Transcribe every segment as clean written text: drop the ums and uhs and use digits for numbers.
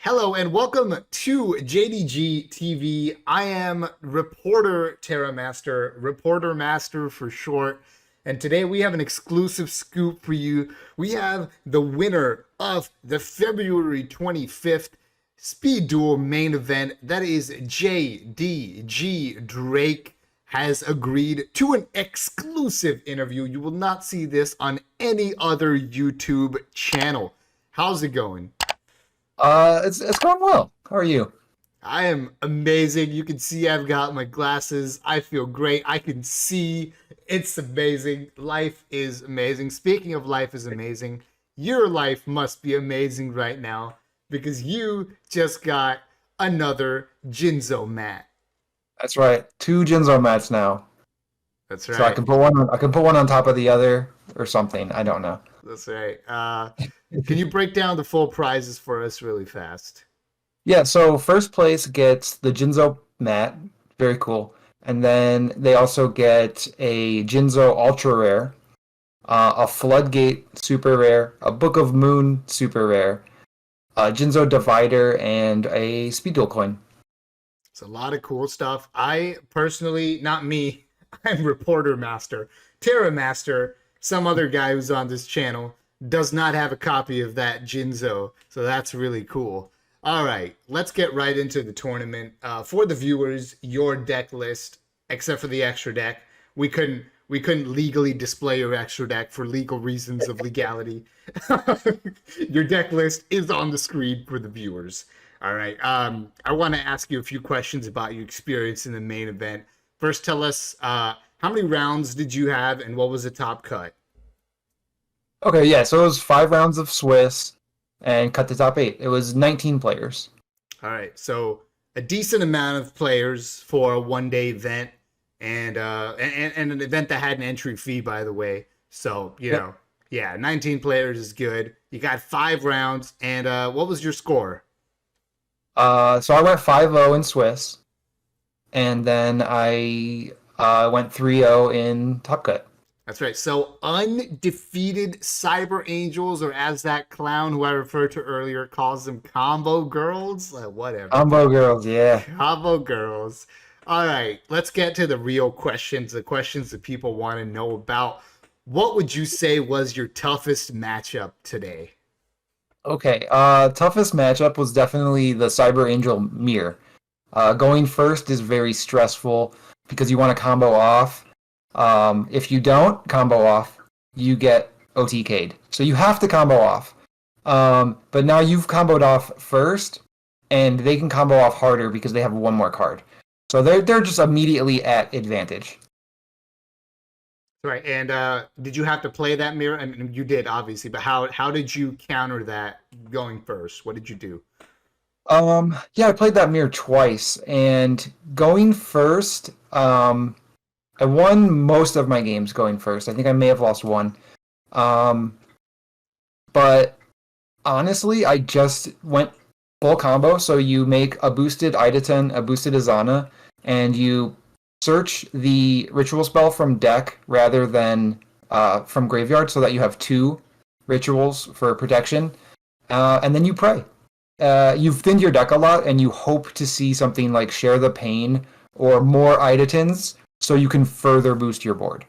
Hello and welcome to JDG TV. I am Reportermaster for short. And today we have an exclusive scoop for you. We have the winner of the February 25th Speed Duel main event. That is JDG Drake has agreed to an exclusive interview. You will not see this on any other YouTube channel. How's it going? It's going well. How are you? I am amazing. You can see I've got my glasses. I feel great. I can see. It's amazing. Life is amazing. Speaking of life is amazing, your life must be amazing right now because you just got another Jinzo mat. That's right. Two Jinzo mats now. That's So I right. can put one on, I can put one on top of the other or something. I don't know. That's right. Can you break down the full prizes for us really fast? Yeah, so first place gets the Jinzo mat. Very cool. And then they also get a Jinzo Ultra Rare, a Floodgate Super Rare, a Book of Moon Super Rare, a Jinzo Divider, and a Speed Duel coin. It's a lot of cool stuff. I personally, not me, I'm Reporter Master. Terra Master, some other guy who's on this channel, does not have a copy of that Jinzo, so that's really cool. All right, let's get right into the tournament. For the viewers, your deck list, except for the extra deck, we couldn't legally display your extra deck for legal reasons of legality. Your deck list is on the screen for the viewers. All right. I want to ask you a few questions about your experience in the main event. First, tell us how many rounds did you have, and what was the top cut? Okay, yeah, so it was 5 rounds of Swiss and cut the top 8. It was 19 players. All right, so a decent amount of players for a one-day event, and an event that had an entry fee, by the way. So Yep. yeah, 19 players is good. You got 5 rounds, and what was your score? So I went 5-0 in Swiss, and then I went 3-0 in Top Cut. That's right. So undefeated Cyber Angels, or as that clown who I referred to earlier calls them, combo girls. Whatever. Combo girls, yeah. Combo girls. All right, let's get to the real questions, the questions that people want to know about. What would you say was your toughest matchup today? Okay, toughest matchup was definitely the Cyber Angel Mirror. Going first is very stressful because you want to combo off. If you don't combo off, you get OTK'd. So you have to combo off. But now you've comboed off first, and they can combo off harder because they have one more card. So they're just immediately at advantage. Right, and did you have to play that mirror? I mean, you did obviously, but how did you counter that going first? What did you do? Yeah, I played that mirror twice, and going first, I won most of my games going first. I think I may have lost one. Um, but honestly, I just went full combo. So you make a boosted Iditen, a boosted Izana, and you search the ritual spell from deck rather than from graveyard so that you have two rituals for protection. And then you pray. You've thinned your deck a lot, and you hope to see something like Share the Pain or more Iditens so you can further boost your board.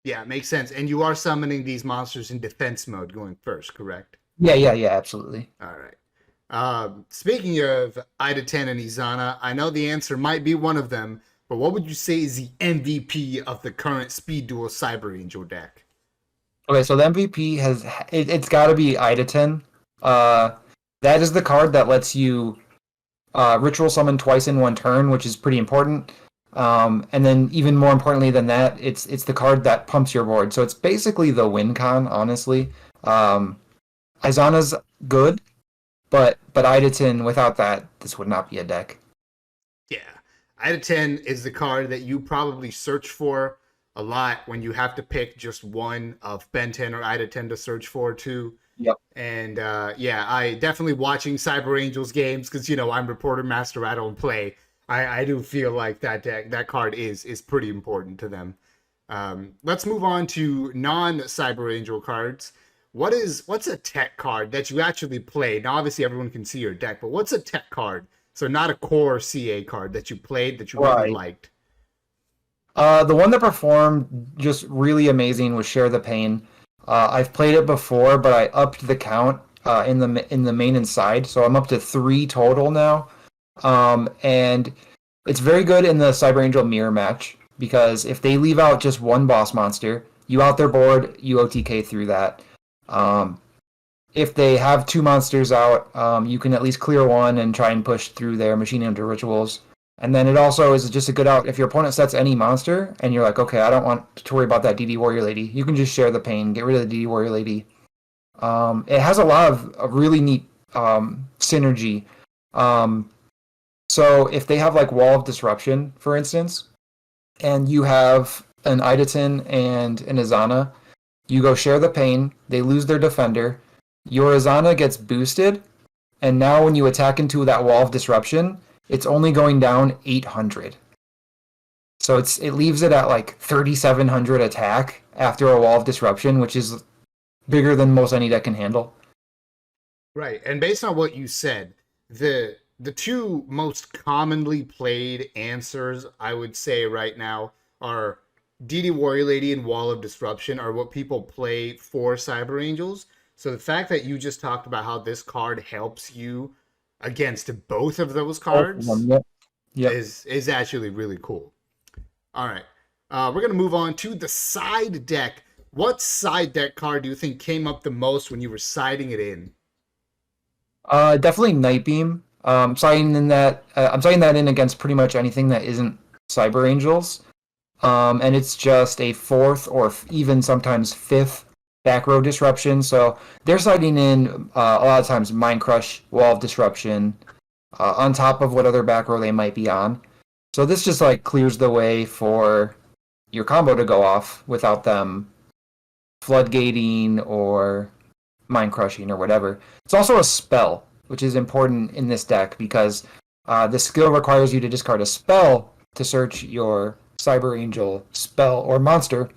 Yeah, it makes sense. And you are summoning these monsters in defense mode going first, correct? Yeah, absolutely. All right. Speaking of Ida 10 and Izana, I know the answer might be one of them, but what would you say is the MVP of the current Speed Duel Cyber Angel deck? Okay, so the MVP it's got to be Iditen. That is the card that lets you ritual summon twice in one turn, which is pretty important. And then even more importantly than that, it's the card that pumps your board. So it's basically the win con, honestly. Izana's good, but Iditen, without that, this would not be a deck. Yeah. Ida 10 is the card that you probably search for a lot when you have to pick just one of Ben 10 or Ida 10 to search for, too. Yep. And yeah, I definitely watching Cyber Angels games because, I'm Reporter Master, I don't play. I do feel like that card is pretty important to them. Let's move on to non-Cyber Angel cards. what's a tech card that you actually played? Now, obviously, everyone can see your deck, but what's a tech card? So not a core CA card that you played that you really Right. liked. The one that performed just really amazing was Share the Pain. I've played it before, but I upped the count in the main and side, so I'm up to 3 total now. And it's very good in the Cyber Angel Mirror match because if they leave out just one boss monster, you out their board, you OTK through that. Um, if they have 2 monsters out, you can at least clear one and try and push through their Machine Hunter Rituals. And then it also is just a good out if your opponent sets any monster and you're like, okay, I don't want to worry about that DD Warrior Lady. You can just Share the Pain, get rid of the DD Warrior Lady. It has a lot of really neat synergy. Um, so if they have like Wall of Disruption, for instance, and you have an Idaten and an Izana, you go Share the Pain, they lose their defender, your Izana gets boosted, and now when you attack into that Wall of Disruption, it's only going down 800. So it leaves it at like 3,700 attack after a Wall of Disruption, which is bigger than most any deck can handle. Right. And based on what you said, the two most commonly played answers I would say right now are DD Warrior Lady and Wall of Disruption are what people play for Cyber Angels. So the fact that you just talked about how this card helps you against both of those cards Yep. Yep. is actually really cool. All right. We're going to move on to the side deck. What side deck card do you think came up the most when you were siding it in? Definitely Nightbeam. I'm citing that in against pretty much anything that isn't Cyber Angels. And it's just a 4th or even sometimes 5th back row disruption. So they're citing in a lot of times Mind Crush, Wall of Disruption, on top of what other back row they might be on. So this just like clears the way for your combo to go off without them floodgating or mind crushing or whatever. It's also a spell, which is important in this deck because the skill requires you to discard a spell to search your Cyber Angel spell or monster.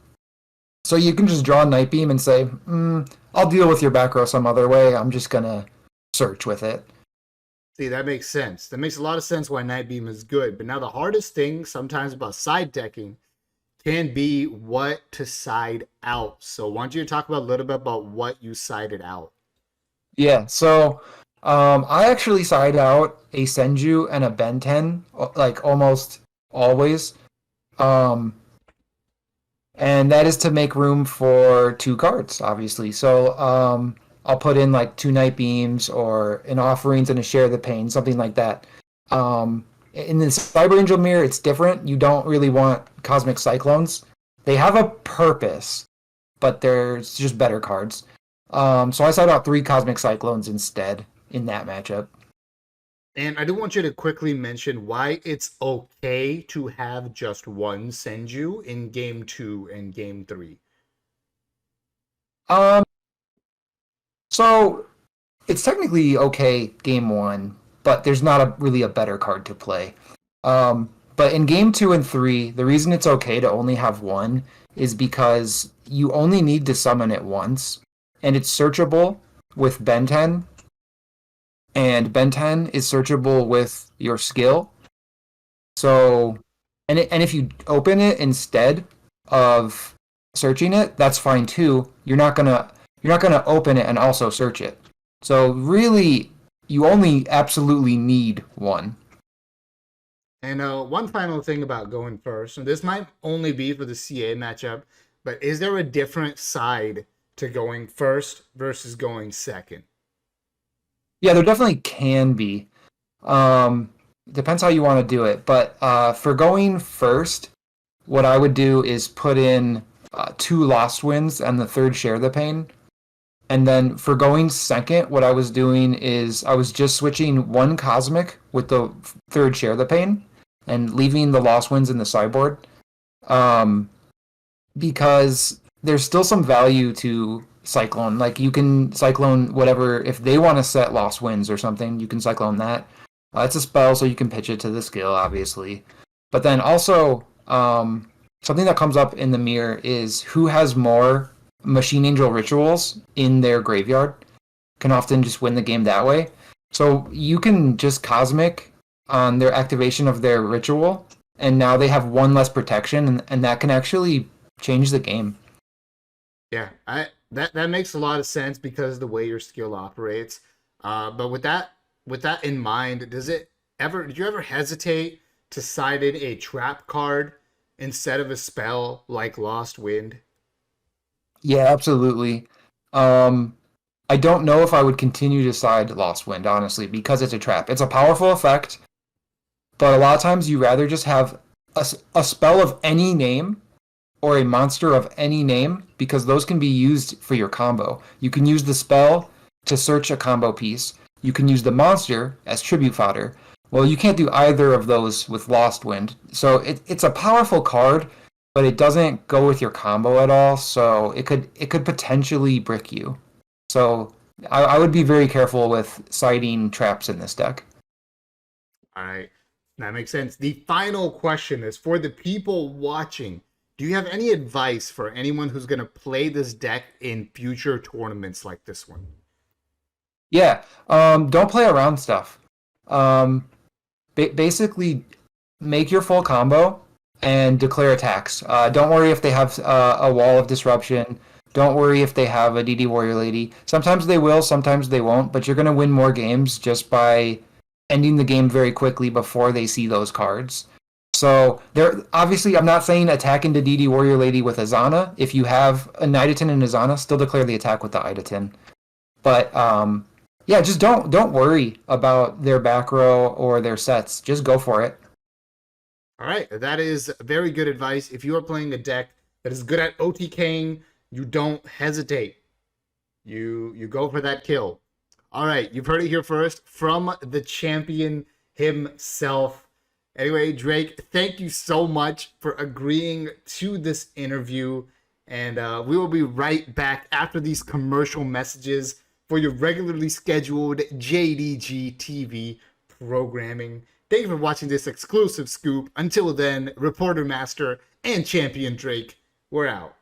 So you can just draw Nightbeam and say, I'll deal with your back row some other way. I'm just going to search with it. See, that makes sense. That makes a lot of sense why Nightbeam is good. But now the hardest thing sometimes about side decking can be what to side out. So why don't you talk about a little bit about what you sided out? Yeah, so I actually side out a Senju and a Ben 10, like almost always. Um, and that is to make room for 2 cards, obviously. So I'll put in like 2 Night Beams or an Offerings and a Share the Pain, something like that. In the Cyber Angel Mirror, it's different. You don't really want Cosmic Cyclones. They have a purpose, but there's just better cards. So I side out 3 Cosmic Cyclones instead in that matchup. And I do want you to quickly mention why it's okay to have just one Senju in game 2 and game 3. Um, so it's technically okay game 1, but there's not really a better card to play. But in game 2 and 3, the reason it's okay to only have one is because you only need to summon it once, and it's searchable with Ben 10, and Ben 10 is searchable with your skill. So, and if you open it instead of searching it, that's fine too. You're not gonna open it and also search it. So really, you only absolutely need one. And one final thing about going first, and this might only be for the CA matchup, but is there a different side to going first versus going second? Yeah, there definitely can be. Depends how you want to do it. But for going first, what I would do is put in 2 Lost Winds and the 3rd Share the Pain. And then for going second, what I was doing is I was just switching 1 Cosmic with the 3rd Share the Pain and leaving the Lost Winds in the sideboard. Because there's still some value to Cyclone. Like you can Cyclone whatever, if they want to set Lost Winds or something, you can Cyclone that. It's a spell, so you can pitch it to the skill, obviously. But then also, something that comes up in the mirror is who has more Machine Angel rituals in their graveyard can often just win the game that way. So you can just Cosmic on their activation of their ritual, and now they have one less protection, and that can actually change the game. Yeah, that makes a lot of sense because of the way your skill operates. But with that in mind, did you ever hesitate to side in a trap card instead of a spell like Lost Wind? Yeah, absolutely. Um, I don't know if I would continue to side Lost Wind, honestly, because it's a trap. It's a powerful effect, but a lot of times you rather just have a spell of any name or a monster of any name because those can be used for your combo. You can use the spell to search a combo piece. You can use the monster as tribute fodder. Well, you can't do either of those with Lost Wind. So it's a powerful card, but it doesn't go with your combo at all. So it could potentially brick you. So I would be very careful with siding traps in this deck. All right, that makes sense. The final question is for the people watching. Do you have any advice for anyone who's going to play this deck in future tournaments like this one? Yeah, don't play around stuff. Um, basically, make your full combo and declare attacks. Don't worry if they have a wall of disruption. Don't worry if they have a DD Warrior Lady. Sometimes they will, sometimes they won't, but you're going to win more games just by ending the game very quickly before they see those cards. So there, obviously, I'm not saying attack into DD Warrior Lady with Azana. If you have a Nidaton and Azana, still declare the attack with the Idaton. But yeah, just don't worry about their back row or their sets. Just go for it. All right, that is very good advice. If you are playing a deck that is good at OTKing, you don't hesitate. You go for that kill. All right, you've heard it here first from the champion himself. Anyway, Drake, thank you so much for agreeing to this interview. And we will be right back after these commercial messages for your regularly scheduled JDG TV programming. Thank you for watching this exclusive scoop. Until then, Reporter Master and Champion Drake, we're out.